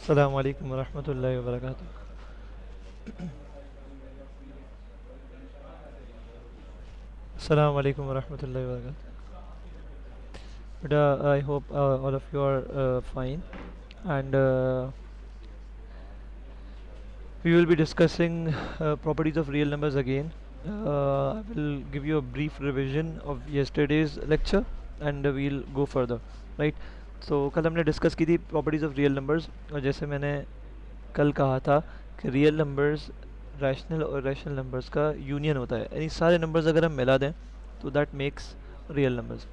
अस्सलामु अलैकुम वरहमतुल्लाहि वबरकातुह। अस्सलामु अलैकुम वरहमतुल्लाहि वबरकातुह। I hope all of you are fine, and we will be discussing properties of real numbers again. I will give you a brief revision of yesterday's lecture, and we'll go further. Right? So कल हमने discuss की थी properties of real numbers, और जैसे मैंने कल कहा था कि रियल नंबर्स रैशनल और रैशनल नंबर्स का यूनियन होता है, यानी सारे नंबर्स अगर हम मिला दें तो that makes real numbers.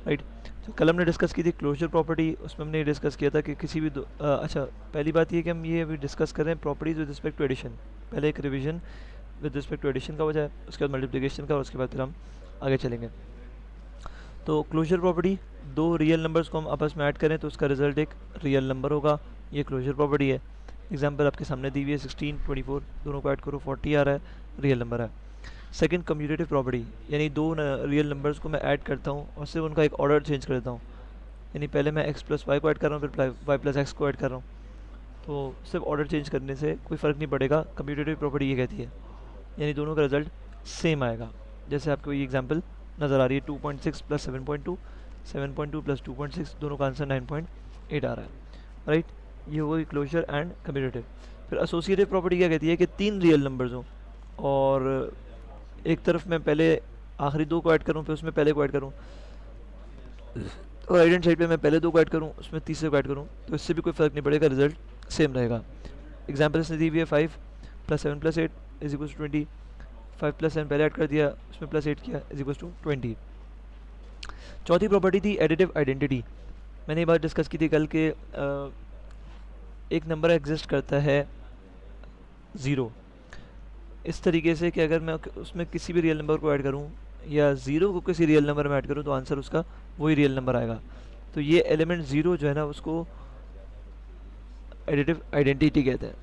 Right. तो कल हमने डिस्कस की थी क्लोजर प्रॉपर्टी, उसमें हमने डिस्कस किया था कि किसी भी अच्छा, पहली बात ये कि हम ये अभी डिस्कस कर रहे हैं properties with respect to addition. पहले एक revision with respect to addition का हो जाए, उसके बाद मल्टीप्लिकेशन का, और उसके बाद फिर हम आगे चलेंगे। तो क्लोजर प्रॉपर्टी, दो रियल नंबर्स को हम आपस में ऐड करें तो उसका रिजल्ट एक रियल नंबर होगा, ये क्लोजर प्रॉपर्टी है। एग्जाम्पल आपके सामने दी हुई है, 16 24, दोनों को ऐड करो 40 आ रहा है, रियल नंबर है। सेकंड कम्यूटेटिव प्रॉपर्टी, यानी दो रियल नंबर्स को मैं ऐड करता हूँ और सिर्फ उनका एक ऑर्डर चेंज कर देता हूँ, यानी पहले मैं x प्लस वाई को ऐड कर रहा हूँ, फिर y प्लस एक्स को ऐड कर रहा हूँ, तो सिर्फ ऑर्डर चेंज करने से कोई फ़र्क नहीं पड़ेगा। कम्यूटेटिव प्रॉपर्टी ये कहती है, यानी दोनों का रिजल्ट सेम आएगा। जैसे आपको ये एग्जांपल नज़र आ रही है, 2.6 प्लस 7.2, 7.2 प्लस 2.6, दोनों का आंसर 9.8 आ रहा है। राइट, ये हो गई क्लोजर एंड कम्यूटेटिव। फिर एसोसिएटिव प्रॉपर्टी क्या कहती है कि तीन रियल नंबर्स हों और एक तरफ मैं पहले आखिरी दो को ऐड करूँ, फिर उसमें पहले को ऐड करूँ, और राइट हैंड साइड पे मैं पहले दो को ऐड करूँ, उसमें तीसरे को ऐड करूँ, तो इससे भी कोई फ़र्क नहीं पड़ेगा, रिजल्ट सेम रहेगा। एग्जाम्पल इसने दी हुई है, 5 plus 7 plus 8 is equal to 20, 5 plus 7 पहले ऐड कर दिया, उसमें प्लस 8 किया, इज इक्वल टू 20। चौथी प्रॉपर्टी थी एडिटिव आइडेंटिटी। मैंने ये बात डिस्कस की थी कल के एक नंबर एग्जिस्ट करता है 0, इस तरीके से कि अगर मैं उसमें किसी भी रियल नंबर को ऐड करूं या 0 को किसी रियल नंबर में ऐड करूं तो आंसर उसका वही रियल नंबर आएगा। तो ये एलिमेंट 0 जो है ना, उसको एडिटिव आइडेंटिटी कहते हैं।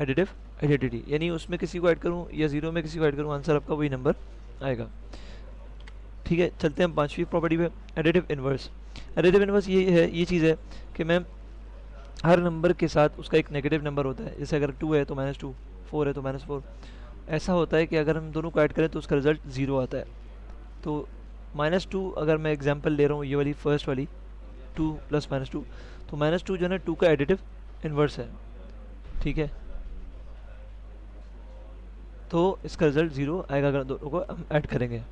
एडिटिव आइडेंटिटी यानी उसमें किसी को ऐड करूं या 0 में किसी को ऐड करूं, आंसर आपका वही नंबर आएगा। ठीक है, चलते हैं पांचवी प्रॉपर्टी पे, एडिटिव इन्वर्स। एडिटिव इन्वर्स ये है, ये चीज़ है कि मैं हर नंबर के साथ उसका एक नेगेटिव नंबर होता है। जैसे अगर 2 है तो -2, 4 है तो -4। ऐसा होता है कि अगर हम दोनों को ऐड करें तो उसका रिजल्ट 0 आता है। तो -2 अगर मैं एग्जांपल ले रहा हूँ, ये वाली फर्स्ट वाली 2 प्लस -2, तो -2 जो है ना 2 का एडिटिव इन्वर्स है। ठीक है, तो इसका रिजल्ट 0 आएगा अगर दोनों को हम ऐड करेंगे।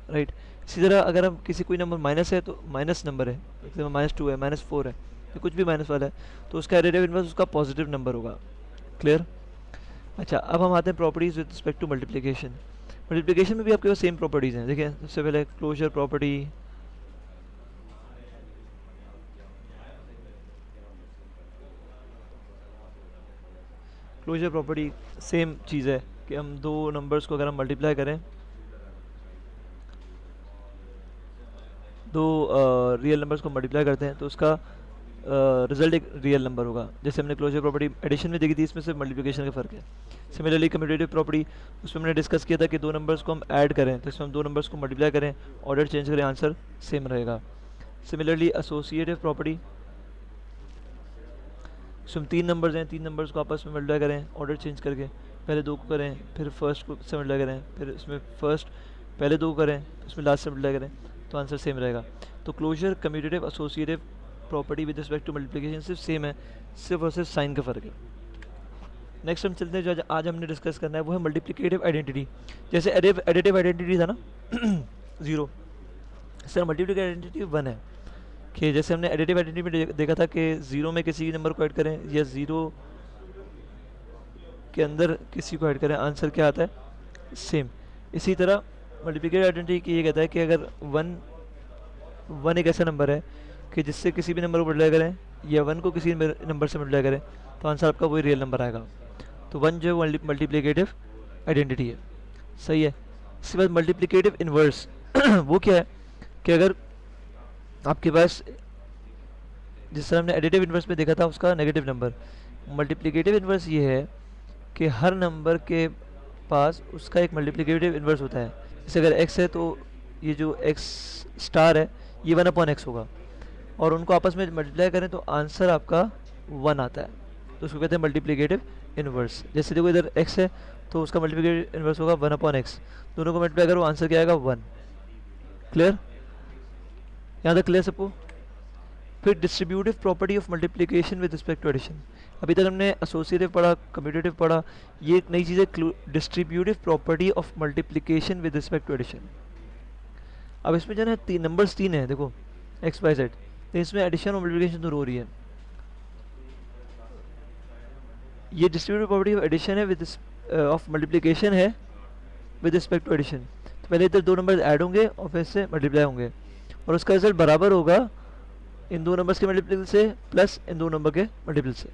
राइट, इसी तरह अगर हम किसी कोई नंबर माइनस है तो माइनस नंबर है, जैसे -2 है, -4 है, या कुछ भी माइनस वाला है, तो उसका एडिटिव इन्वर्स उसका पॉजिटिव नंबर होगा। क्लियर। अच्छा, अब हम आते हैं properties with respect to multiplication. Multiplication में भी आपके पास सेम प्रॉपर्टीज़ हैं। देखिए, सबसे पहले closure property, closure property same चीज़ है कि हम दो नंबर्स को अगर हम मल्टीप्लाई करें, दो रियल नंबर्स को मल्टीप्लाई करते हैं तो उसका रिजल्ट एक रियल नंबर होगा। जैसे हमने क्लोजर प्रॉपर्टी एडिशन में देखी थी, इसमें सिर्फ मल्टीप्लिकेशन का फ़र्क है। सिमिलरली कम्यूटेटिव प्रॉपर्टी, उसमें हमने डिस्कस किया था कि दो नंबर्स को हम ऐड करें तो इसमें हम दो नंबर्स को मल्टीप्लाई करें, ऑर्डर चेंज करें, आंसर सेम रहेगा। सिमिलरली एसोसिएटिव प्रॉपर्टी, इसमें तीन नंबर्स हैं, तीन नंबर्स को आपस में मल्टीप्लाई करें ऑर्डर चेंज करके, पहले दो को करें फिर फर्स्ट को से मल्टीप्लाई करें, फिर इसमें फर्स्ट पहले दो को करें इसमें लास्ट से मल्टीप्लाई करें, तो आंसर सेम रहेगा। तो closure, commutative, associative property with respect to multiplication सिर्फ सेम है, सिर्फ और सिर्फ साइन का फ़र्क है। नेक्स्ट हम चलते हैं, जो आज हमने डिस्कस करना है वो है मल्टीप्लिकेटिव आइडेंटिटी। जैसे एडिटिव आइडेंटिटी था ना 0, सर मल्टीप्लिकेटिव आइडेंटिटी 1 है कि जैसे हमने एडिटिव आइडेंटिटी में देखा था कि 0 में किसी नंबर को ऐड करें या 0 के अंदर किसी को ऐड करें, आंसर क्या आता है, सेम। इसी तरह मल्टीप्लिकेटिव आइडेंटिटी ये कहता है कि अगर 1 एक ऐसा नंबर है कि जिससे किसी भी नंबर को मल्टीप्लाई करें या 1 को किसी नंबर से मल्टीप्लाई करें तो आंसर आपका वही रियल नंबर आएगा। तो 1 जो है मल्टीप्लिकेटिव आइडेंटिटी है। सही है। इसके बाद मल्टीप्लिकेटिव इन्वर्स वो क्या है कि अगर आपके पास, जिस तरह हमने एडिटिव इन्वर्स में देखा था उसका नेगेटिव नंबर, मल्टीप्लिकेटिव इन्वर्स ये है कि हर नंबर के पास उसका एक मल्टीप्लिकेटिव इन्वर्स होता है। जैसे अगर x है तो ये जो x स्टार है ये 1/x होगा, और उनको आपस में मल्टीप्लाई करें तो आंसर आपका 1 आता है। तो उसको कहते हैं मल्टीप्लिकेटिव इन्वर्स। जैसे देखो इधर x है तो उसका मल्टीप्लिकेटिव इन्वर्स होगा 1/x, दोनों को मल्टीप्लाई करो आंसर क्या आएगा 1। क्लियर, यहाँ तक क्लियर सबको? फिर distributive property of multiplication with respect to addition. अभी तक हमने एसोसिएटिव पढ़ा, कम्यूटेटिव पढ़ा, ये एक नई चीज़ है distributive property of multiplication with respect to addition. अब इसमें जो है नंबर्स 3 है देखो x y z, तो इसमें एडिशन और मल्टीप्लिकेशन तो हो रही है। ये डिस्ट्रीब्यूटिव प्रॉपर्टी ऑफ एडिशन है विद ऑफ मल्टीप्लिकेशन है विद रिस्पेक्ट टू एडिशन। तो पहले इधर दो नंबर ऐड होंगे और फिर से मल्टीप्लाई होंगे और उसका रिजल्ट बराबर होगा इन दो नंबर्स के मल्टीपल से प्लस इन दो नंबर के मल्टीपल से।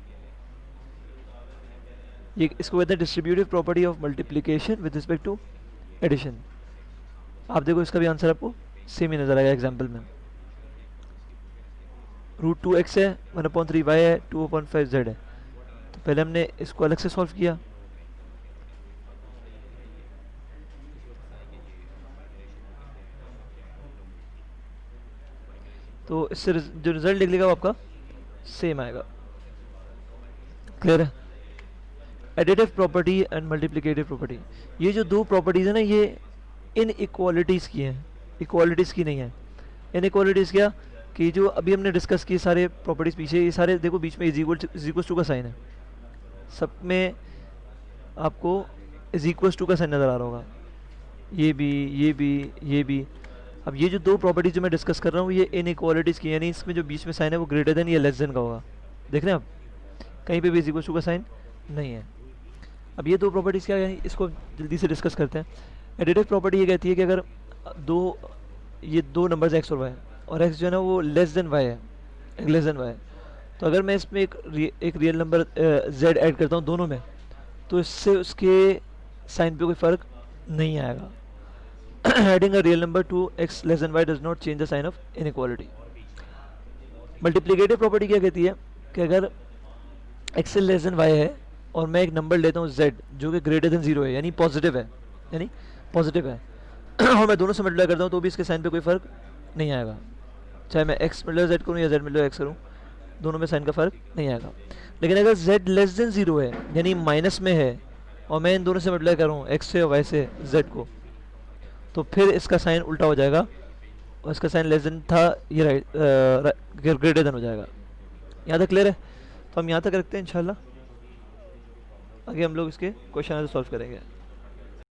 ये इसको कहते हैं distributive property of multiplication with respect to addition. आप देखो इसका भी आंसर आपको सेम ही नजर आएगा एग्जाम्पल में। √2x है, 1/3y है, 2/5z है। तो पहले हमने इसको अलग से सॉल्व किया, तो इससे जो रिजल्ट निकलेगा वो आपका सेम आएगा। क्लियर है? Additive property and multiplicative property, ये जो दो प्रॉपर्टीज है ना ये इन इक्वालिटीज़ की हैं, इक्वालिटीज़ की नहीं है। इन इक्वालिटीज़ क्या कि जो अभी हमने डिस्कस किए सारे प्रॉपर्टीज़ पीछे, ये सारे देखो बीच में इज इक्वल टू का साइन है, सब में आपको इज इक्वल टू का साइन नज़र आ रहा होगा, ये भी ये भी ये भी। अब ये जो दो प्रॉपर्टीज जो मैं डिस्कस कर रहा हूँ ये इन इक्वालिटीज़ की, यानी इसमें जो बीच में साइन है वो ग्रेटर देन या लेस देन का होगा। देख रहे हैं आप, कहीं पे भी इज इक्वल टू का साइन नहीं है। अब ये दो प्रॉपर्टीज़ क्या है, इसको जल्दी से डिस्कस करते हैं। एडिटिव प्रॉपर्टी ये कहती है कि अगर ये दो नंबर्स x और y, और x जो है ना वो लेस देन y है, लेस देन y, तो अगर मैं इसमें एक रियल नंबर z ऐड करता हूँ दोनों में, तो इससे उसके साइन पे कोई फ़र्क नहीं आएगा। Adding a real number to x less than y does not change the sign of inequality. Multiplicative property क्या कहती है कि अगर x लेस देन y है और मैं एक नंबर लेता हूँ z जो कि ग्रेटर देन 0 है, यानी पॉजिटिव है, यानी पॉजिटिव है और मैं दोनों से मल्टीप्लाई करता हूँ तो भी इसके साइन पे कोई फ़र्क नहीं आएगा, चाहे मैं x मल्टीप्लाई z करूँ या z मल्टीप्लाई x करूँ, दोनों में साइन का फ़र्क नहीं आएगा। लेकिन अगर z लेस देन 0 है यानी माइनस में है और मैं इन दोनों से मल्टीप्लाई करूँ x से और y से z को, तो फिर इसका साइन उल्टा हो जाएगा और इसका साइन लेस देन था ये ग्रेटर देन हो जाएगा। यहाँ तक क्लियर है? तो हम यहाँ तक रखते हैं, इंशाल्लाह आगे हम लोग इसके क्वेश्चन सॉल्व करेंगे।